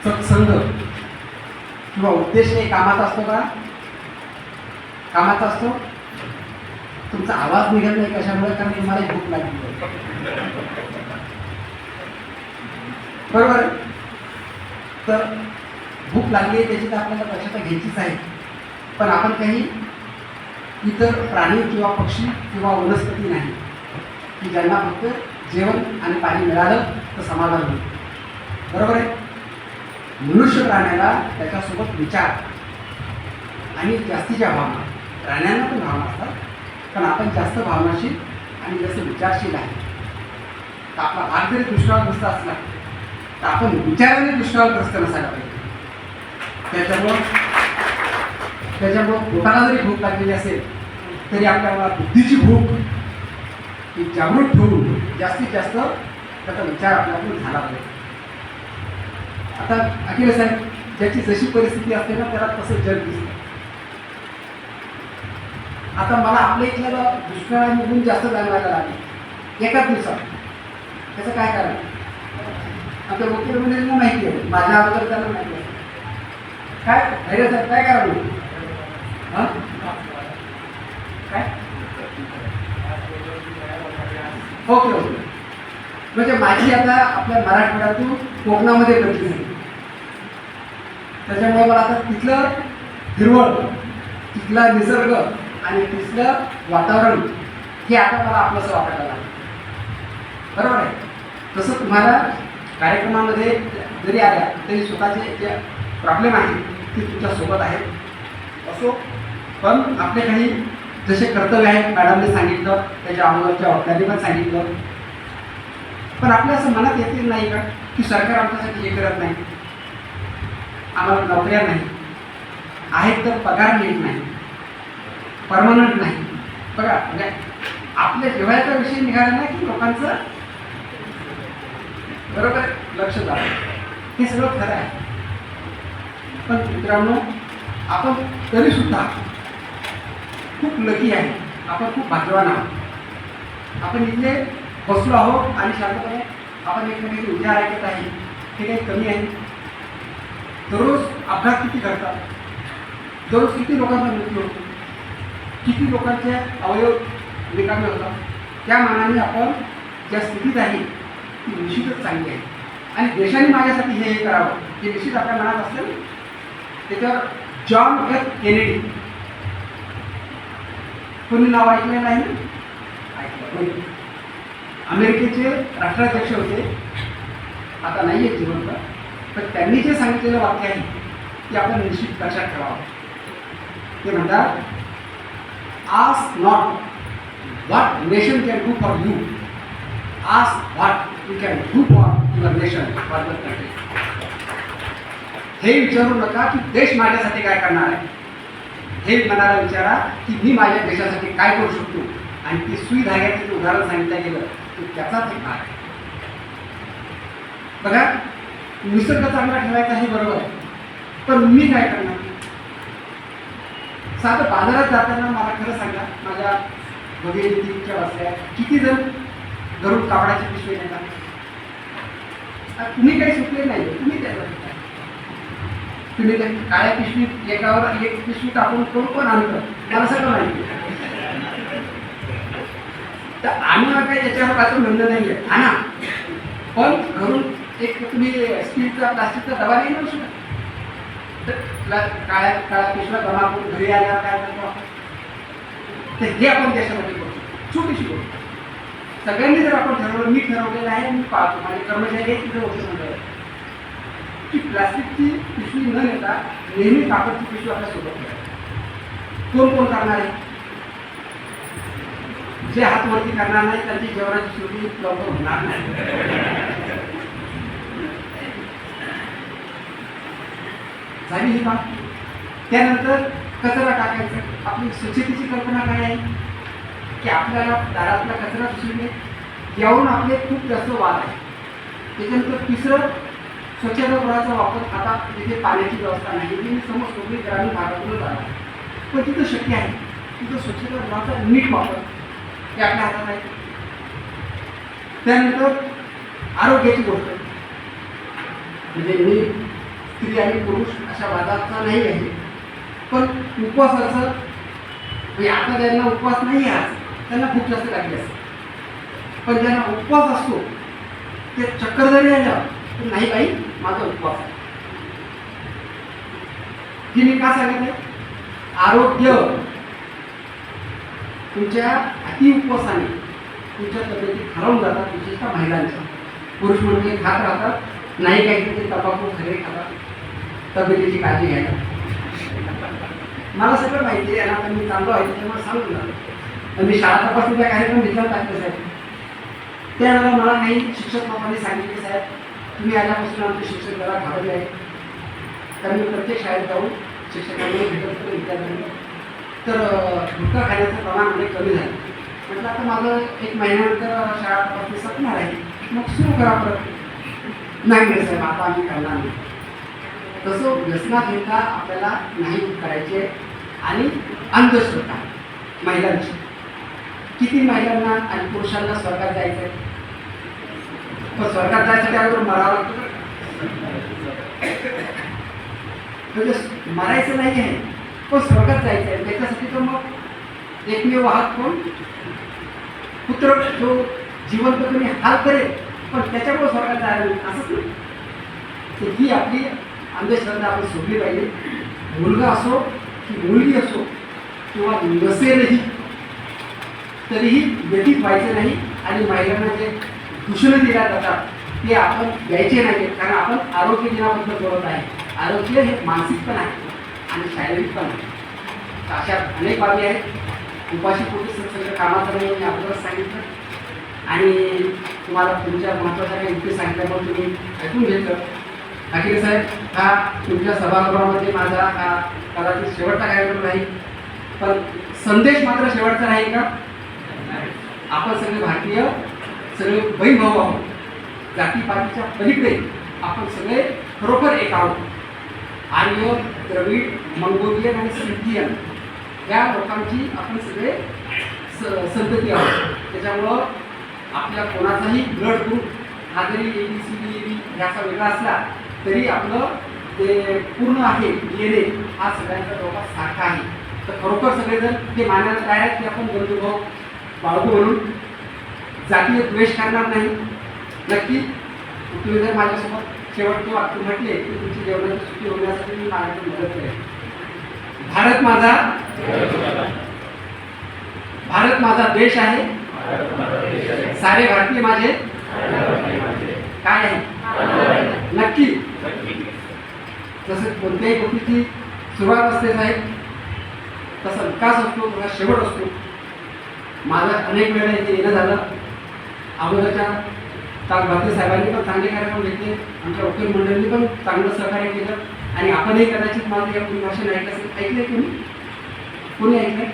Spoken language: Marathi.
सत्संग किंवा उद्देश हे कामाचा असतो का? कामाचा असतो. तुमचा आवाज निघत नाही कशामुळे? कारण तुम्हाला भूक लागली आहे. बरोबर. तर भूक लागली आहे त्याची तर आपल्याला दक्षता घ्यायचीच आहे. पण आपण काही इतर प्राणी किंवा पक्षी किंवा वनस्पती नाही की ज्यांना फक्त जेवण आणि पाणी मिळालं तर समाधान होईल. बरोबर आहे. मनुष्य प्राण्याला त्याच्यासोबत विचार आणि जास्तीच्या भावना, प्राण्यांना पण भावना असतात, पण आपण जास्त भावनाशील आणि जास्त विचारशील आहे. तर आपला भाग जरी दुष्काळग्रस्त असला तर आपण विचाराने दुष्काळग्रस्त नसायला पाहिजे. त्याच्यामुळं पोटाला जरी भूक लागलेली असेल तरी आपल्याला बुद्धीची भूक ही जागृत ठेवून जास्तीत जास्त त्याचा विचार आपल्याकडून झाला पाहिजे. आता अखिल साहेब, ज्याची जशी परिस्थिती असते ना त्याला तसं जग दिसतं. आता मला आपल्या इथल्या दुष्काळामधून जास्त जाणवायला लागले एकाच दिवसात. त्याचं काय कारण? आपल्या वकील मंडळींना माहिती आहे, माझ्या अगोदर त्यांना माहिती आहे. काय धैर्य साहेब, काय कारण? हां काय? Okay okay. म्हणजे माझी आता आपल्या मराठवाड्यातून कोकणामध्ये बदली झाली. त्याच्यामुळे मला आता तिथलं हिरवळ, तिथला निसर्ग आणि तिथलं वातावरण हे आता मला आपलंसं वाटायला लागलं. बरोबर आहे. तसं तुम्हाला कार्यक्रमामध्ये जरी आल्या तरी स्वतःचे जे प्रॉब्लेम आहेत ते तुमच्यासोबत आहेत असो. पण आपले काही जसे कर्तव्य आहेत मॅडमने सांगितलं, त्याच्या अगोदरच्या वक्त्यांनी पण सांगितलं. पण आपल्या असं मनात येतील नाही का की सरकार आमच्यासाठी हे करत नाही, आम्हाला नोकऱ्या नाही आहेत तर पगार मिळत नाही, परमनंट नाही. बघा, म्हणजे आपल्या जेव्हाचा विषय निघाला नाही की लोकांचं बरोबर लक्ष झालं. हे सगळं खरं आहे. पण मित्रांनो, आपण तरीसुद्धा खूप लकी आहे, आपण खूप भाग्यवान आहोत. आपण इथे बसलो आहोत आणि शांतपणे आपण एकमेकांचे विचार ऐकत आहे. हे काही कमी आहे? दररोज अपघात किती घडतात, दररोज किती लोकांचा मृत्यू होतो, किती लोकांचे अवयव रिकामे होतात. त्या मानाने आपण ज्या स्थितीत आहे ती निश्चितच चांगली आहे. आणि देशाने माझ्यासाठी हे करावं हे निश्चित आपल्या मनात असेल. त्याच्यावर जॉन एफ केनेडी, कोणी नाव ऐकलेलं आहे? ऐकलं. अमेरिकेचे राष्ट्राध्यक्ष होते, आता नाही आहे जिवंत. तर त्यांनी जे सांगितलेलं वाक्य आहे ते आपण निश्चित लक्षात ठेवावं. ते म्हणतात, ask not what nation can do for you, ask what you can do for your nation, for your country. हे विचारू नका की देश माझ्यासाठी काय करणार आहे. हे मनाला विचारा की मी माझ्या देशासाठी काय करू शकतो. आणि ती सुई धाग्याचं जे उदाहरण सांगितलं गेलं ते त्याचाच एक भाग आहे. बघा, निसर्ग चांगला ठेवायचा हे बरोबर आहे, पण मी काय करणार? साधं बाजारात जाताना मला खरं सांगा, माझ्या भगिनीच्या वाचल्या किती जण घरून कापडाची पिशवी नेतात. तुम्ही काही सुटले नाही, तुम्ही त्याचा तुम्ही त्या काळ्या पिशवीत एकावर एक पिशवी टाकून करून पण आणतं, मला सगळं माहिती. तर आणणं काय याच्यावर काय म्हणणं नाही आहे, आणा, पण घरून एक तुम्ही स्टीलचा प्लास्टिकचा डबा नाही नेऊ शकत. तर काळ्या पिशव्या जमा करून घरी आल्यावर काय करतो तर हे आपण देशामध्ये करतो. छोटीशी गोष्ट सगळ्यांनी जर आपण ठरवलं, मी ठरवलेलं आहे, मी पाहतो माझे कर्मचारी आहे तिथे होतं मंडळ की प्लास्टिकची पिशवी न नेता नेहमी कापडची पिशवी आपल्यासोबत ठेवायची. कोण कोण करणार आहे? जे हातवरती करणार नाही त्यांची जेवणाची शेवटी लवकर होणार नाही. झाली ही बाब. त्यानंतर कचरा टाकायचा. आपली स्वच्छतेची कल्पना काय आहे की आपल्याला दारातला कचरा दुसरीने यावरून आपले खूप जास्त वाद आहे. त्याच्यानंतर तिसरं, स्वच्छतागृहाचा वापर. आता तिथे पाण्याची व्यवस्था नाही, मी समजतो मी ग्रामीण भागातूनच आला, पण तिथं शक्य आहे तिथं स्वच्छतागृहाचा नीट वापर हे आपल्या हातात आहे. त्यानंतर आरोग्याची गोष्ट, म्हणजे मी स्त्री आणि पुरुष अशा वादाचा नाही आहे. पण उपवासाचं म्हणजे आता ज्यांना उपवास नाही आहे आज त्यांना खूप जास्त लागली असते. पण ज्यांना उपवास असतो ते चक्कर जरी आलं तर नाही बाई माझा उपवास आहे. ही मी का सांगत आहे? आरोग्य तुमच्या अति उपवासाने तुमच्या तब्येती ठरवून जातात, विशेषतः महिलांच्या. पुरुष म्हणजे खात राहतात, नाही काही ते तंबाखू सगळे खातात, तब्येतीची काळजी घ्यायला. मला सगळं माहिती आहे ना, आता मी चाललो आहे त्याच्यामुळे सांगून झालं. मी शाळा तपासणीचा कार्यक्रम घेतला टाकले साहेब. त्यावेळेला मला काही शिक्षक लोकांनी सांगितले, साहेब तुम्ही आल्यापासून आमचे शिक्षक जरा घाबरले आहे. तर मी प्रत्येक शाळेत जाऊन शिक्षकांना भेटत होतो विद्यार्थ्यांना. तर गुटखा खाण्याचं प्रमाण म्हणजे कमी झालं. म्हटलं आता माझं 1 महिन्यानंतर शाळा तपासणी संपणार आहे, मग सुरू करा परत. नाही मिळेल साहेब आता आम्ही करणार नाही. तसं व्यसनाधिकता आपल्याला नाही करायची आहे. आणि अंधश्रद्धा महिलांची, किती महिलांना आणि पुरुषांना स्वर्गात जायचं आहे. पण स्वर्गात जायचं त्यावर मरावं लागतं. म्हणजे मरायचं नाही आहे पण स्वर्गात जायचं आहे. त्याच्यासाठी तर मग एकमेव वाहक कोण? पुत्र, जो जिवंत तुम्ही हाल करेल पण त्याच्यामुळे स्वर्गात जायला नाही असंच नाही. तर ही आपली अंधश्रद्धा आपण सोडली पाहिजे. मुलगा असो की मुलगी असो किंवा नसेलही तरीही व्यतीत व्हायचे नाही. आणि महिलांना जे दूषणं दिल्या जातात ते आपण द्यायचे नाही. कारण आपण आरोग्य दिनाबद्दल बोलत आहे. आरोग्य हे मानसिक पण आहे आणि शारीरिक पण आहे. अशा अनेक बाबी आहेत. उपाशी पोटी सगळं कामाचं नाही मी अगोदरच सांगितलं. आणि तुम्हाला तुमच्या महत्त्वाच्या काही युक्ती सांगितल्यामुळे तुम्ही ऐकून घेतलं. अखिल साहेब, हा तुमच्या सभागृहामध्ये माझा हा कदाचित शेवटचा कार्यक्रम नाही, पण संदेश मात्र शेवटचा राहील का? आपण सगळे भारतीय, सगळे बहीण भाऊ आहोत. जातीपातीच्या पलीकडे आपण सगळे खरोखर एक आहोत. आर्य, द्रविड, मंगोलियन आणि सिंथियन या लोकांची आपण सगळे संतती आहोत. त्याच्यामुळं आपल्या कोणाचाही ब्लड ग्रुप हा जरी ABCD ह्याचा वेगळा असला तरी आपलं ते पूर्ण आहे DNA हा सगळ्यांचा जवळपास सारखा आहे. तर खरोखर सगळेजण हे मानायला तयार आहेत की आपण बंधुभाव बाळगू म्हणून. जातीय द्वेष करणार नाही. नक्की तुम्ही जर माझ्यासोबत शेवटचे वाक्य म्हटले की तुमची जेवणाची सुट्टी होण्यासाठी मी माझ्याकडे मदत करेन. भारत माझा देश आहे. सारे भारतीय माझे काय आहे? नक्की. जसं कोणत्याही गोष्टीची सुरुवात असते साहेब, तसा विकास असतो, तसा शेवट असतो. माझं अनेक वेळा इथे येणं झालं. अगोदरच्या भारतीय साहेबांनी पण चांगले कार्यक्रम घेतले, आमच्या वकील मंडळींनी पण चांगलं सहकार्य केलं. आणि आपणही कदाचित माझं या पूर्ण भाषण ऐकलं असेल. ऐकले तुम्ही? कोणी ऐकलं?